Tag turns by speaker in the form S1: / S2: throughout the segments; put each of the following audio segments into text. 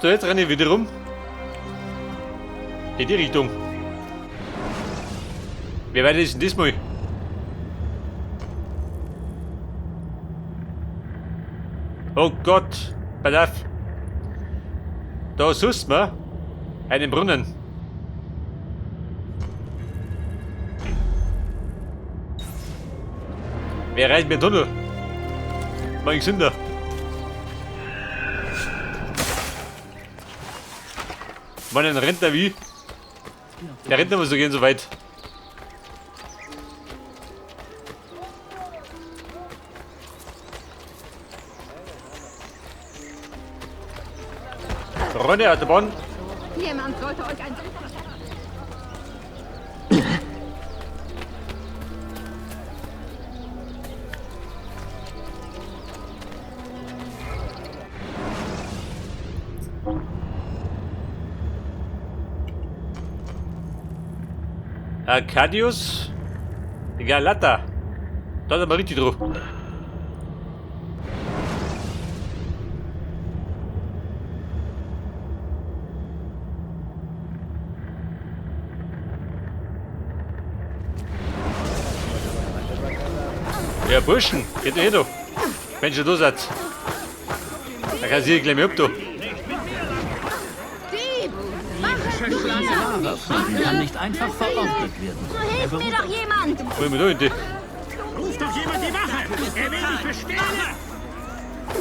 S1: So, jetzt renne ich wieder rum. In die Richtung. Wie weit ist denn das mal? Oh Gott, pass auf. Da suchst man einen Brunnen. Wer reicht mir den Tunnel? Mein Gesünder. Mann, ein rennt der wie? Der rennt aber so gehen so weit. Ronne aus der Bahn.
S2: Jemand sollte euch ein...
S1: Arcadius Galata. Da ist aber richtig drauf. Ja, Burschen, geht doch doch. Wenn ihr da seid. Da kann ich gleich mehr ab, du.
S3: Kann nicht einfach verordnet werden.
S2: So hilft mir doch jemand!
S1: Wo wir da hinten?
S4: Ruf doch jemand die Wache! Er will dich bestehlen!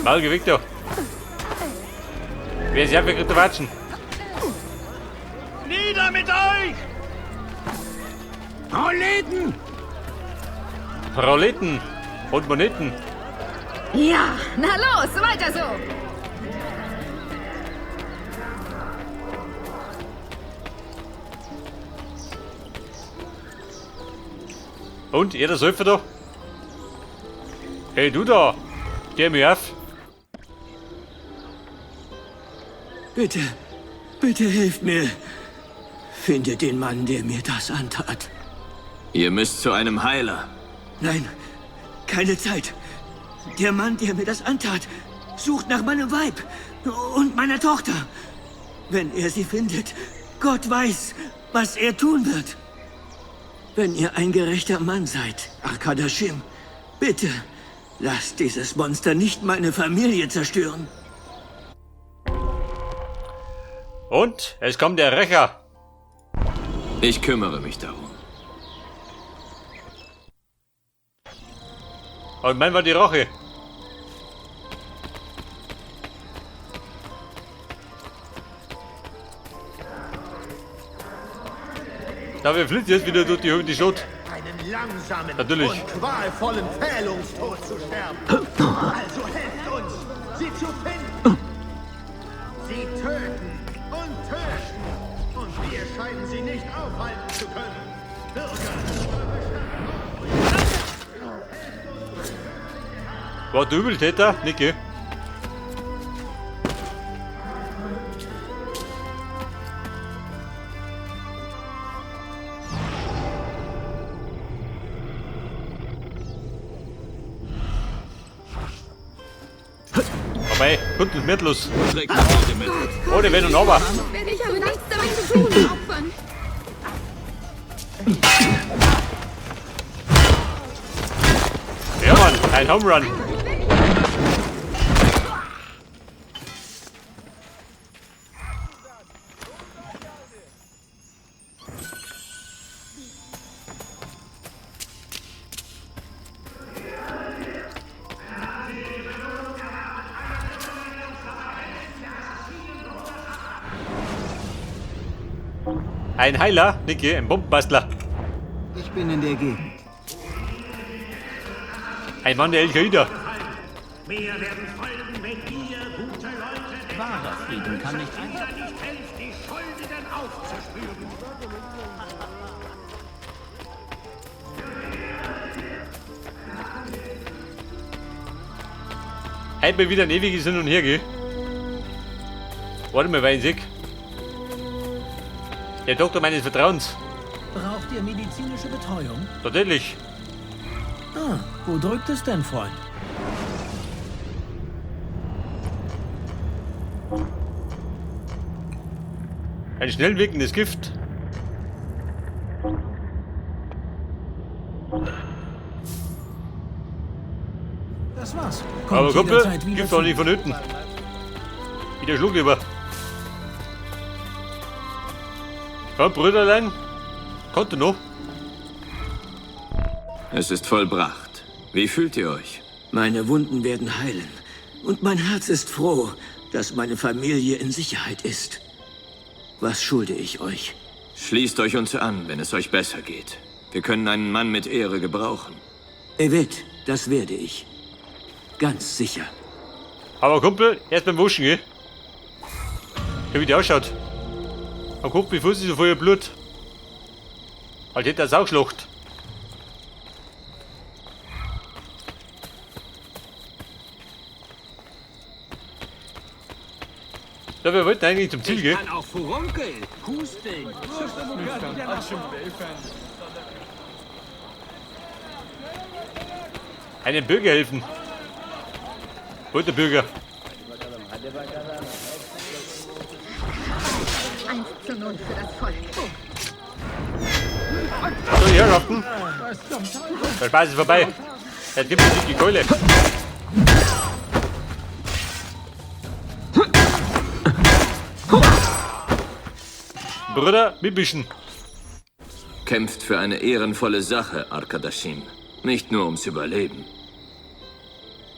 S1: Maul gewickt da. Wer ist einfach gerade watschen?
S4: Nieder mit euch! Proleten!
S1: Proleten und Moneten.
S2: Ja, na los, weiter so!
S1: Und, jeder Säufer da? Hey, du da! Geh mir auf!
S5: Bitte, bitte hilft mir. Findet den Mann, der mir das antat.
S3: Ihr müsst zu einem Heiler.
S5: Nein, keine Zeit. Der Mann, der mir das antat, sucht nach meinem Weib und meiner Tochter. Wenn er sie findet, Gott weiß, was er tun wird. Wenn ihr ein gerechter Mann seid, Arkadashim, bitte, lasst dieses Monster nicht meine Familie zerstören.
S1: Und, es kommt der Rächer.
S3: Ich kümmere mich darum.
S1: Und mein war die Rache. Da wir flitzt jetzt wieder durch die Schott.
S4: Einen langsamen
S1: Natürlich.
S4: und qualvollen Pfählungstod zu sterben. Also helft uns, sie zu finden. Sie töten und töten. Und wir scheinen sie nicht aufhalten zu können. Bürger,
S1: War der Übeltäter? Nicke. Vorbei, gut und mittellos.
S3: Trägt mich heute mit.
S1: Ohne Wenn und Aber.
S2: Ich habe nichts damit zu tun, Opfern.
S1: Ja, Mann, ein Home Run. Ein Heiler, Niki, ein Bombenbastler.
S6: Ich bin in der Gegend.
S1: Ein Mann der Al-Qaida.
S4: mehr werden folgen, wenn ihr, gute Leute,
S3: Wahrer Frieden kann nicht
S4: ihr nicht helft, die Schuldigen aufzuspüren.
S1: Halt mir wieder ein ewiges Hin und Her, gell? Warte mal, weil ich sehe. Der Doktor meines Vertrauens.
S6: Braucht ihr medizinische Betreuung?
S1: Tatsächlich.
S6: Ah, wo drückt es denn, Freund?
S1: Ein schnell wirkendes Gift.
S6: Das war's.
S1: Aber
S6: Kommt
S1: Kumpel,
S6: jederzeit wieder
S1: Gift
S6: zu
S1: doch nicht von hinten. Wieder Schluck über. Komm, Brüderlein. Konnte noch.
S3: Es ist vollbracht. Wie fühlt ihr euch?
S5: Meine Wunden werden heilen. Und mein Herz ist froh, dass meine Familie in Sicherheit ist. Was schulde ich euch?
S3: Schließt euch uns an, wenn es euch besser geht. Wir können einen Mann mit Ehre gebrauchen.
S5: Evet, das werde ich. Ganz sicher.
S1: Aber Kumpel, erst beim Wuschen, gell? Schau, wie die ausschaut. Aber guck, wie viel sie so voll Blut. Halt hätte das auch Schlucht. Ja, wir wollten eigentlich zum Ziel gehen.
S5: Kann auch Furunkel, Husteln.
S1: Einem Bürger helfen. Wo der Bürger?
S2: 1:0 für das Volk.
S1: So, die Herrschaften. Der Spaß ist vorbei. Jetzt gibt es die Keule. Bruder, mitmischen.
S3: Kämpft für eine ehrenvolle Sache, Arkadashim. Nicht nur ums Überleben.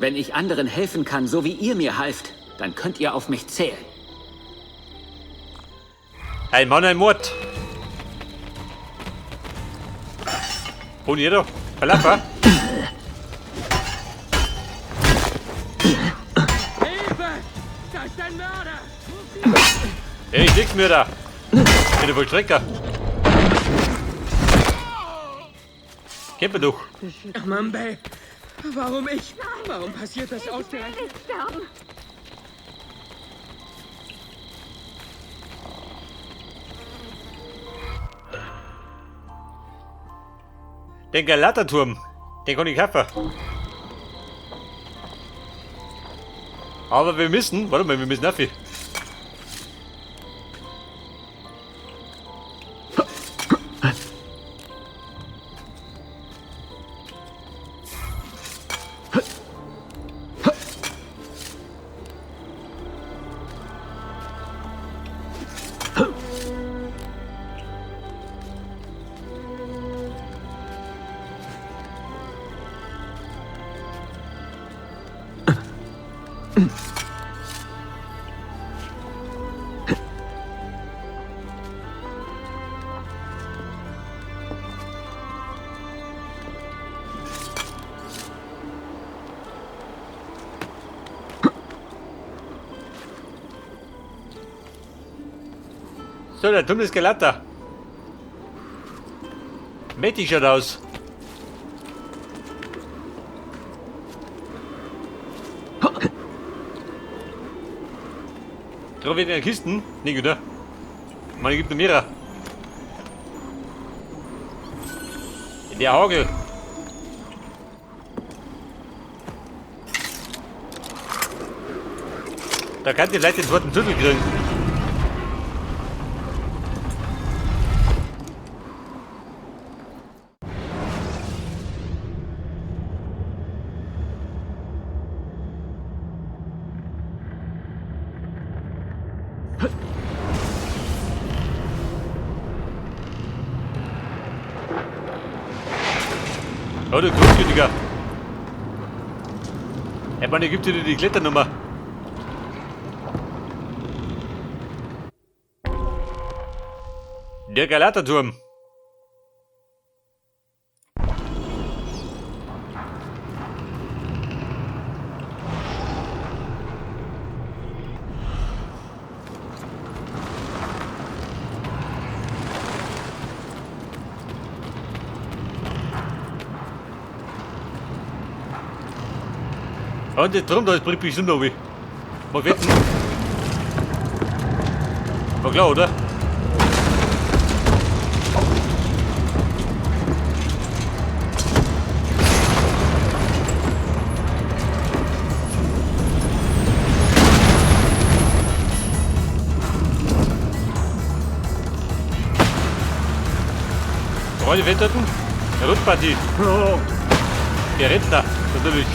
S7: Wenn ich anderen helfen kann, so wie ihr mir halft, dann könnt ihr auf mich zählen.
S1: Ein Mann, ein Mord. Und jeder. Verlapper.
S5: Hilfe! Da ist ein Mörder!
S1: Hey, ich leg's mir da. Bin der Vollstrecker. Kämpfe doch.
S5: Ach, Mambe, warum ich? Warum passiert das ausgerechnet?
S2: Sterben.
S1: Den Galaterturm. Den kann ich kaufen. Aber wir müssen. Warte mal, wir müssen dafür. So, der Turm des Galater. Mächtig schaut aus. Drauf wieder in Kisten? Nicht, oder? Man gibt noch mehrere. In der Hagel. Da kann ihr vielleicht den zweiten Tunnel kriegen. Oh, du Großgütiger. Ja, man, gibt dir die Kletternummer. Der Galaterturm. Und der Turm da ist bringt bestimmt noch wie. Mal wetten. War klar, oder? Freunde, wer dort? Der Rundpartie. Der Rentner, natürlich.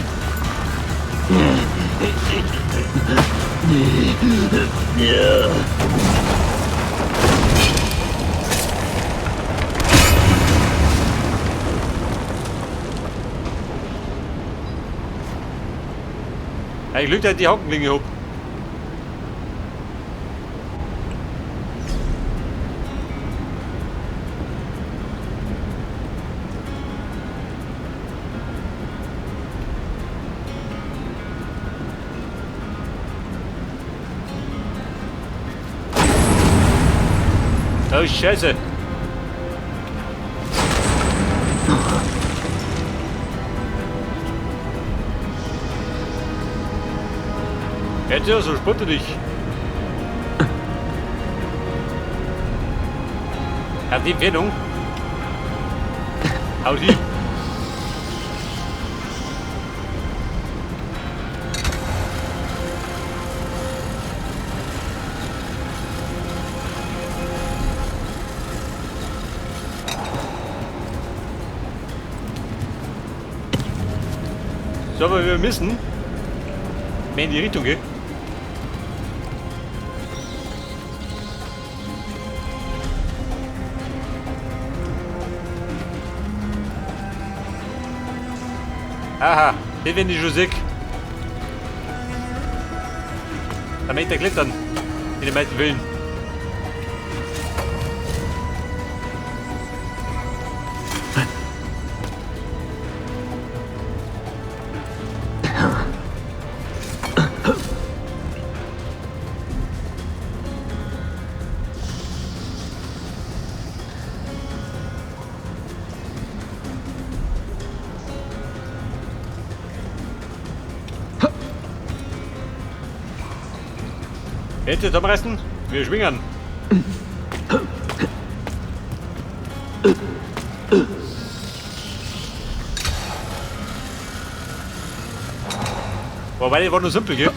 S1: Ja, ich lüge halt die Hockenlinge hoch. Oh, Scheiße. Jetzt ja, so spotte dich. Hat die Empfehlung. Hau die. So, aber wir müssen mehr in die Richtung gehen. Aha, den werden die schon sick. Da möchte er klettern. In den meisten Willen. Jetzt zusammenreißen, wir schwingen. Wobei, die war nur simpel, gell?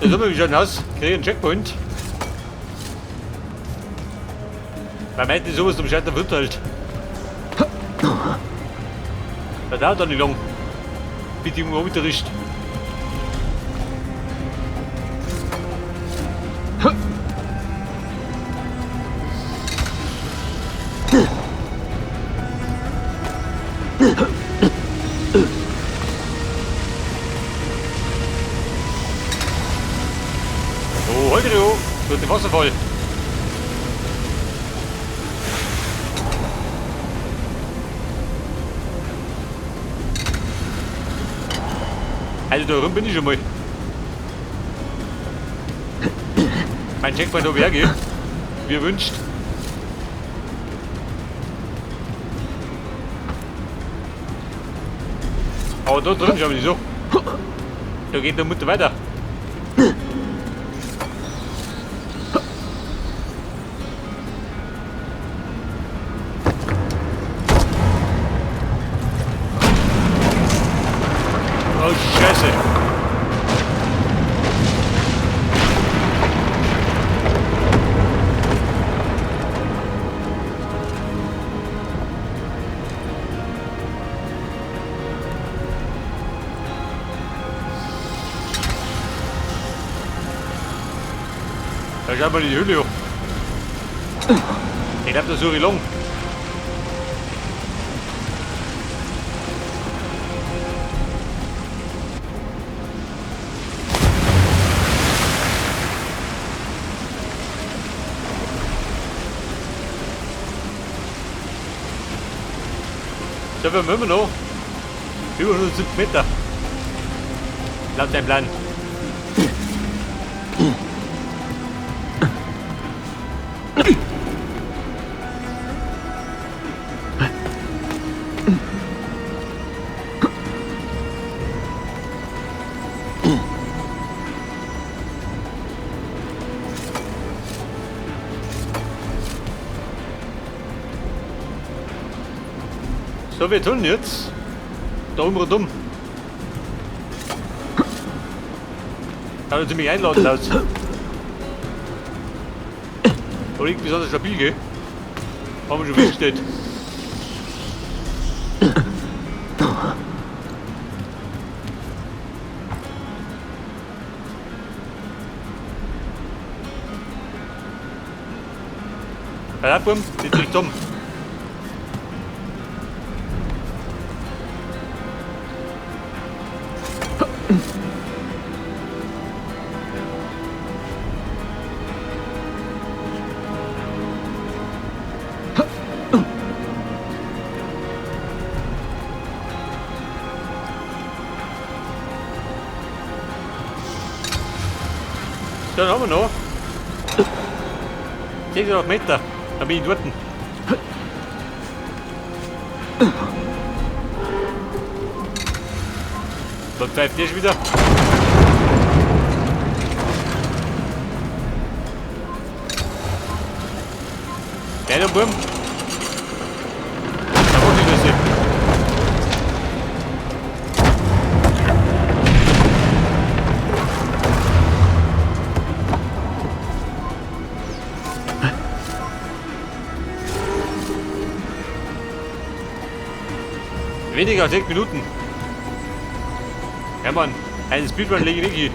S1: Da sind wir wie schon aus, kriegen einen Checkpoint. Man meint nicht sowas, um Scheiter wird halt. Das dauert doch nicht lang. Bitte um Unterricht. Oh, heute du! Wird die Wasser voll. Also da rum bin ich schon mal. Mein Checkpoint da hergeht. Wie erwünscht. Aber da drin schauen wir nicht so. Da geht der Mutter weiter. Oh, Scheiße. Da schauen wir in die Höhle hoch. Ich glaube, das ist so lang. Da werden wir immer noch über 170 Meter. Laut deinem Plan. So, wir tun jetzt. Da rundum. Kann sie mich einladen aus. Aber irgendwie besonders stabil, gell? Haben wir schon festgestellt. Ja, Bumm, die drückt um. Dann haben wir noch 600 Meter, dann bin ich dort. Dann pfeift der schon wieder. Kleiner Burm. Da mach ich das nicht. Weniger als 6 Minuten. Ja, Mann, einen Speedrun lege ich nicht hin.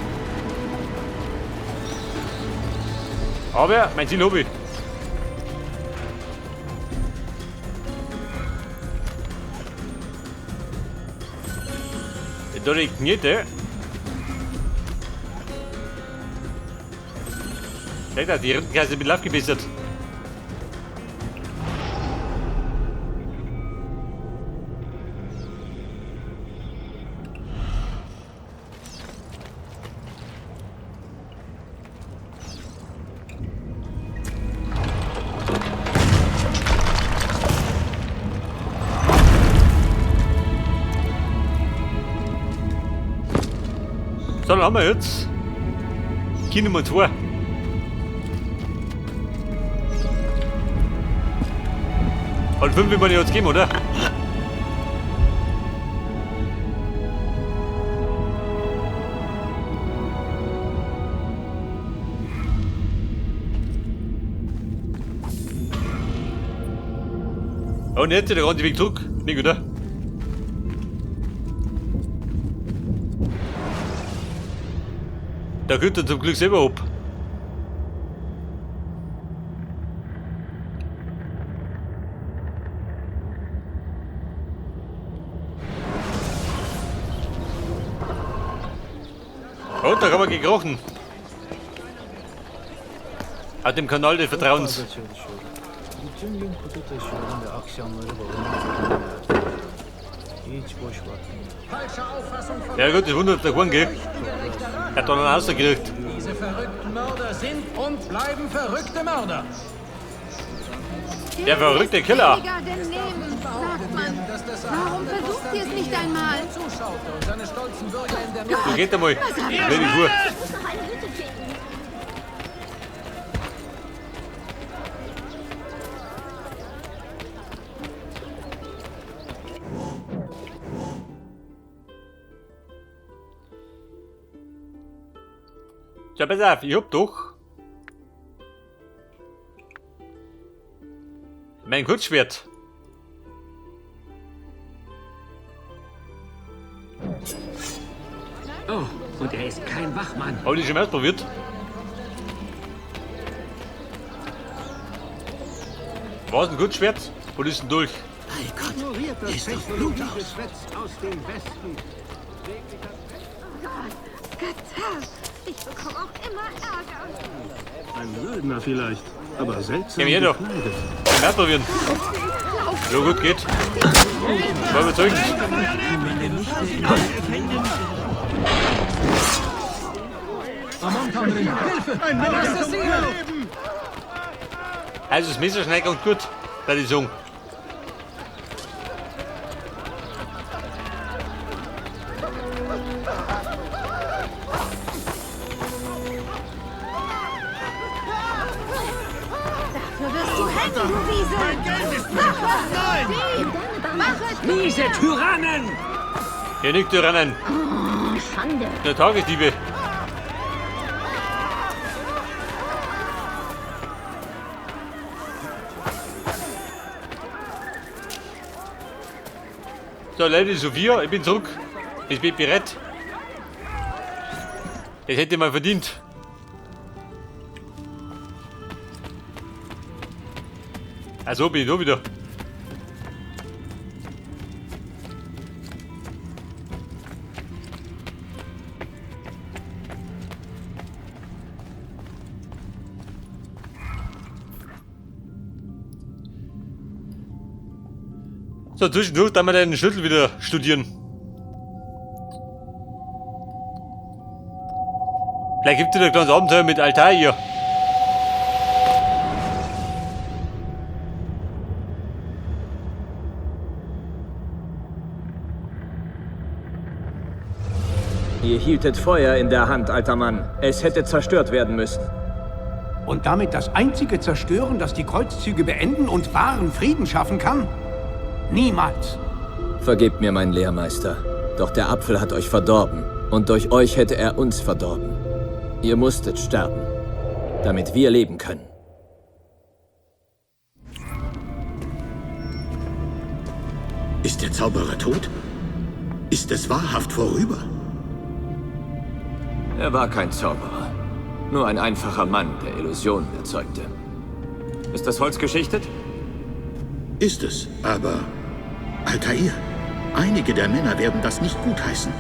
S1: Aber mein Ziel habe ich. Da regnet es. Seht ihr, die Rückenkasse mit Lauf gebessert. So, dann haben wir jetzt Key Nummer 2. Und 5 will man jetzt geben, oder? Und jetzt der ganze Weg zurück. Nicht, oder? Da könnt ihr zum Glück selber ab. Und da kann man gekrochen. Auf dem Kanal des Vertrauens.
S6: Bütün gün kutu taşıyorum ve akşamları babamın kutunu verdim. Hiç boş vaktim yok.
S4: Falsche Auffassung von
S1: Ja gut, das wundert der Horn, gell? Er hat dann einen rausgekriegt.
S8: Diese verrückten Mörder sind und bleiben verrückte Mörder.
S1: Der verrückte Killer.
S2: Weniger denn nehmen, sagt man. Warum versucht ihr es nicht einmal?
S8: Zuschaute und seine stolzen Bürger in der Mitte.
S1: So geht einmal. Dreh die Uhr. Ja, pass auf, ich hab doch mein Kurzschwert.
S7: Oh, und er ist kein Wachmann.
S1: Hab ich schon mal ausprobiert. Was, ein Kurzschwert? Wo ist denn durch?
S4: ignoriert das Technologiegeschwätz aus dem Westen.
S2: Gott, ich bekomme auch immer Ärger.
S9: Ein Söldner vielleicht, aber seltsam
S1: Ja, mir doch.
S9: gekleidet.
S1: Mal ausprobieren. So gut geht. War überzeugend. Also das Messerschneider kommt gut, bei die Song.
S2: Dafür wirst du hängen, du Wiesel!
S4: Mein Geld ist weg! Nein!
S5: Miese Tyrannen!
S1: Hier nicht rennen.
S2: Schande.
S1: Der Tagesdiebe. So, Lady Sophia, ich bin zurück. Ich bin bereit. Das hätte man verdient. Also bin ich da wieder. So, zwischendurch dann mal den Schlüssel wieder studieren. Vielleicht gibt es ein kleines Abenteuer mit Altair.
S10: Ihr hieltet Feuer in der Hand, alter Mann. Es hätte zerstört werden müssen.
S8: Und damit das einzige Zerstören, das die Kreuzzüge beenden und wahren Frieden schaffen kann? Niemals.
S3: Vergebt mir, mein Lehrmeister. Doch der Apfel hat euch verdorben. Und durch euch hätte er uns verdorben. Ihr musstet sterben, damit wir leben können.
S11: Ist der Zauberer tot? Ist es wahrhaft vorüber?
S3: Er war kein Zauberer. Nur ein einfacher Mann, der Illusionen erzeugte. Ist das Holz geschichtet?
S11: Ist es, aber... Altair, einige der Männer werden das nicht gutheißen.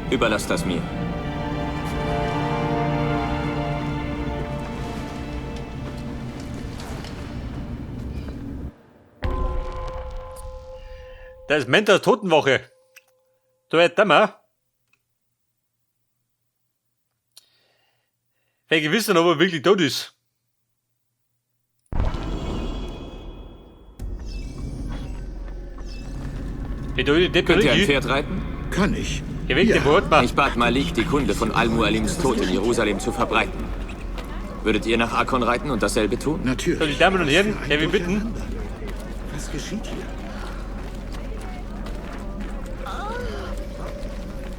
S3: Überlasst das mir.
S1: Das ist Mentors Totenwoche. Da wird Dämmer. Welche wissen, ob er wirklich tot ist.
S3: Könnt ihr ein Pferd reiten?
S11: Kann ich.
S1: Geh weg, den Wortmann.
S3: Ich bat Malik, die Kunde von Al-Mualims Tod in Jerusalem zu verbreiten. Würdet ihr nach Akkon reiten und dasselbe tun?
S11: Natürlich.
S1: So, die Damen und Herren, der wir bitten.
S11: Was geschieht hier?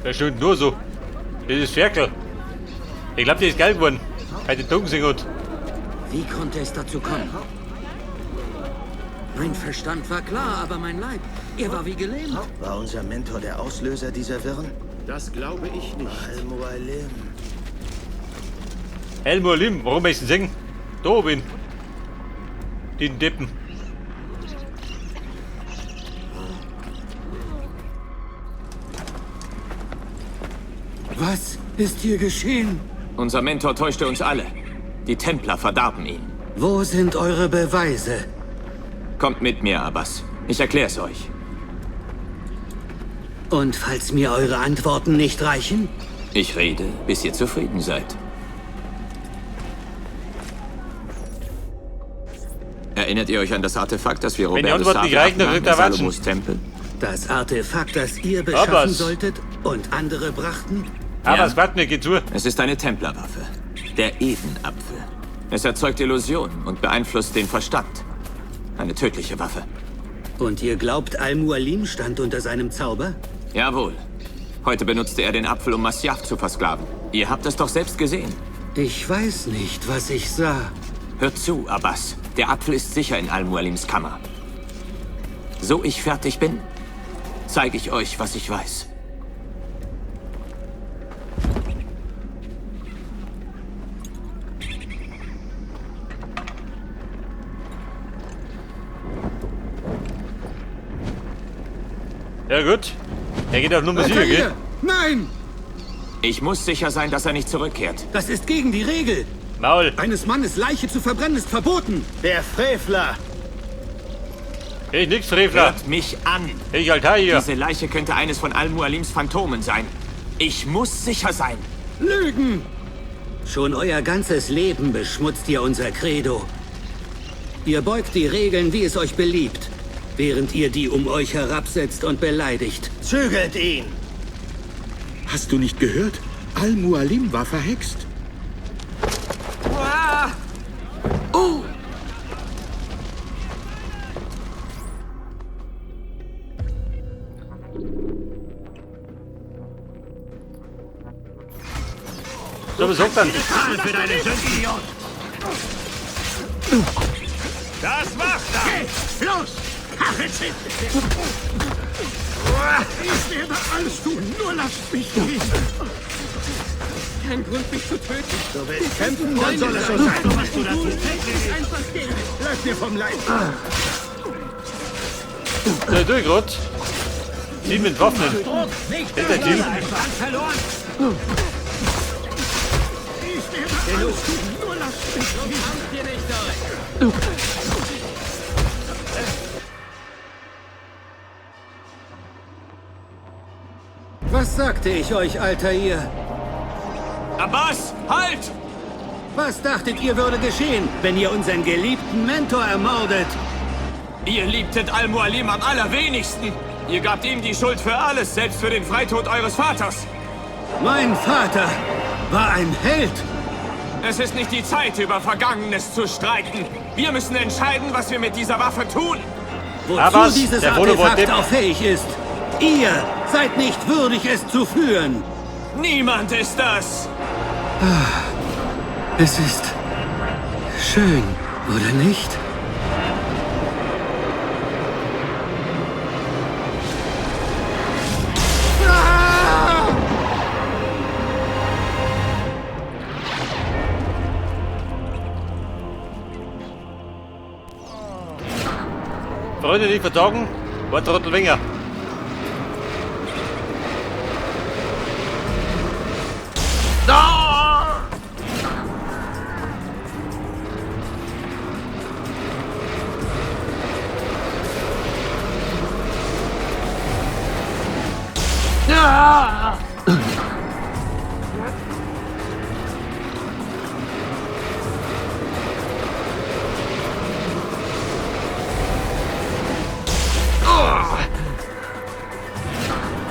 S1: Das stimmt nur so. Das ist Ferkel. Ich glaube, der ist geil geworden. Bei den Togensingern.
S5: Wie konnte es dazu kommen? Mein Verstand war klar, aber mein Leib, er war wie gelähmt.
S4: War unser Mentor der Auslöser dieser Wirren?
S11: Das glaube ich nicht.
S4: Al-Mualim.
S1: El-Mualim, warum möchtest du singen? Da oben. Den Deppen.
S5: Was ist hier geschehen?
S3: Unser Mentor täuschte uns alle. Die Templer verdarben ihn.
S5: Wo sind eure Beweise?
S3: Kommt mit mir, Abbas. Ich erklär's euch.
S5: Und falls mir eure Antworten nicht reichen?
S3: Ich rede, bis ihr zufrieden seid. Erinnert ihr euch an das Artefakt, das wir
S1: Wenn die
S3: Robert
S1: Antwort nicht reicht, dann
S3: abnahmen
S1: wird er
S3: in
S1: watschen.
S3: Salomos Tempel?
S5: Das Artefakt, das ihr beschaffen
S1: Abbas.
S5: solltet und andere brachten?
S1: Aber es warten, geht zu.
S3: Es ist eine Templerwaffe. Der Edenapfel. Es erzeugt Illusionen und beeinflusst den Verstand. Eine tödliche Waffe.
S5: Und ihr glaubt, Al-Mualim stand unter seinem Zauber?
S3: Jawohl. Heute benutzte er den Apfel, um Masyaf zu versklaven. Ihr habt es doch selbst gesehen.
S5: Ich weiß nicht, was ich sah.
S3: Hört zu, Abbas. Der Apfel ist sicher in Al-Mualims Kammer. So ich fertig bin, zeige ich euch, was ich weiß.
S1: Ja gut. Er geht auf Nummer 7, gell?
S5: Nein!
S3: Ich muss sicher sein, dass er nicht zurückkehrt.
S5: Das ist gegen die Regel.
S1: Maul.
S5: Eines Mannes Leiche zu verbrennen ist verboten.
S4: Der Frevler!
S1: Ich nix, Frevler.
S3: Hört mich an.
S1: Ich Altair.
S3: Diese Leiche könnte eines von Al-Mualims Phantomen sein. Ich muss sicher sein.
S5: Lügen! Schon euer ganzes Leben beschmutzt ihr unser Credo. Ihr beugt die Regeln, wie es euch beliebt, während ihr die um euch herabsetzt und beleidigt.
S4: Zügelt ihn!
S11: Hast du nicht gehört? Al-Mualim war verhext.
S1: So, was sagt dann?
S4: Zahl für deine Sünden, Idiot! Das war's dann! Los! Karretchen! Ich werde alles tun, nur lasst mich gehen!
S5: Kein Grund, mich zu töten.
S4: Du willst kämpfen, dann soll es so sein, was du da tust.
S5: Einfach gehen.
S4: Bleib dir vom Leib!
S1: Ja, du grad. Team mit Waffen.
S4: Nicht
S1: Ist der Team?
S4: verloren! Ich werde alles tun, nur lasst mich gehen!
S12: Was sagte ich euch, Altair?
S5: Abbas, halt!
S12: Was dachtet ihr würde geschehen, wenn ihr unseren geliebten Mentor ermordet?
S5: Ihr liebtet Al-Mualim am allerwenigsten. Ihr gabt ihm die Schuld für alles, selbst für den Freitod eures Vaters.
S12: Mein Vater war ein Held.
S5: Es ist nicht die Zeit, über Vergangenes zu streiten. Wir müssen entscheiden, was wir mit dieser Waffe tun.
S12: Wozu
S1: Abbas,
S12: dieses
S1: der Vodovod
S12: Artefakt auch fähig ist. Ihr seid nicht würdig, es zu führen.
S5: Niemand ist das.
S12: Es ist schön, oder nicht?
S1: Freunde, nicht vertagen. Warte, Rottelwinger.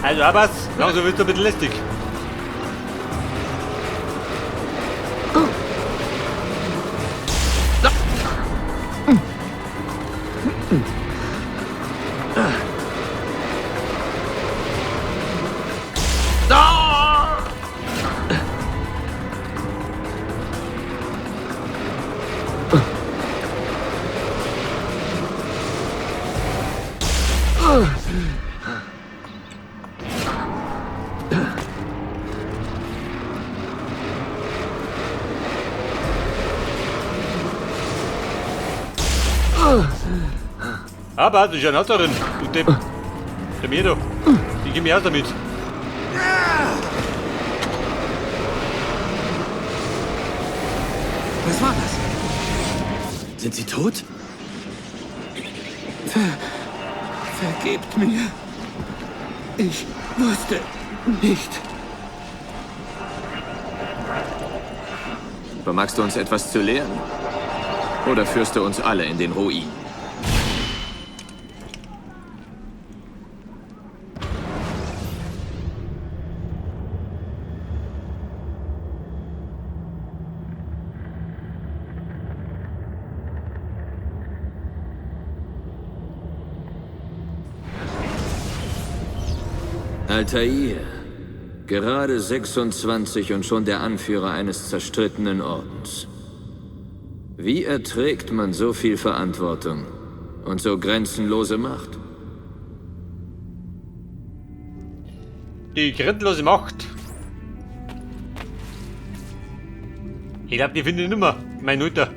S1: Also Abbas, langsam wird es ein bisschen lästig. Aber du bist ja noch darin, du Depp. Der Miedo. Ich geh mir aus damit.
S12: Was war das? Sind sie tot? Vergebt mir. Ich wusste nicht.
S3: Vermagst du uns etwas zu lehren? Oder führst du uns alle in den Ruin? Altair, gerade 26 und schon der Anführer eines zerstrittenen Ordens. Wie erträgt man so viel Verantwortung und so grenzenlose Macht?
S1: Die grenzenlose Macht. Ich glaube, die finde ich nimmer, mein Nutter.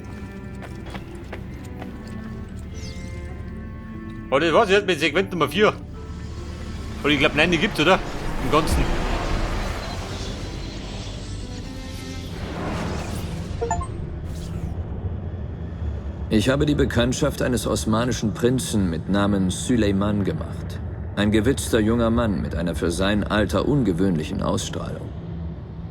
S1: Aber das war's jetzt mit Segment Nummer 4. Oder ich glaube, nein, die gibt's, oder? Im Ganzen.
S3: Ich habe die Bekanntschaft eines osmanischen Prinzen mit Namen Süleyman gemacht. Ein gewitzter junger Mann mit einer für sein Alter ungewöhnlichen Ausstrahlung.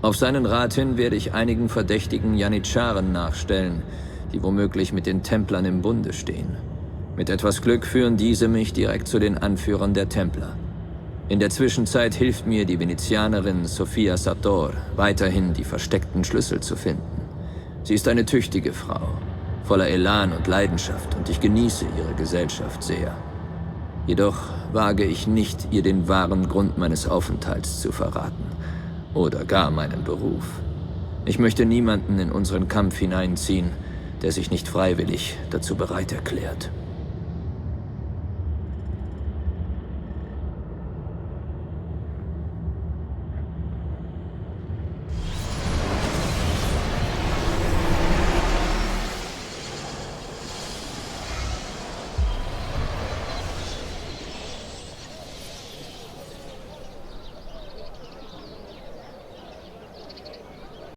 S3: Auf seinen Rat hin werde ich einigen verdächtigen Janitscharen nachstellen, die womöglich mit den Templern im Bunde stehen. Mit etwas Glück führen diese mich direkt zu den Anführern der Templer. In der Zwischenzeit hilft mir die Venezianerin Sofia Sartor weiterhin, die versteckten Schlüssel zu finden. Sie ist eine tüchtige Frau, voller Elan und Leidenschaft, und ich genieße ihre Gesellschaft sehr. Jedoch wage ich nicht, ihr den wahren Grund meines Aufenthalts zu verraten oder gar meinen Beruf. Ich möchte niemanden in unseren Kampf hineinziehen, der sich nicht freiwillig dazu bereit erklärt.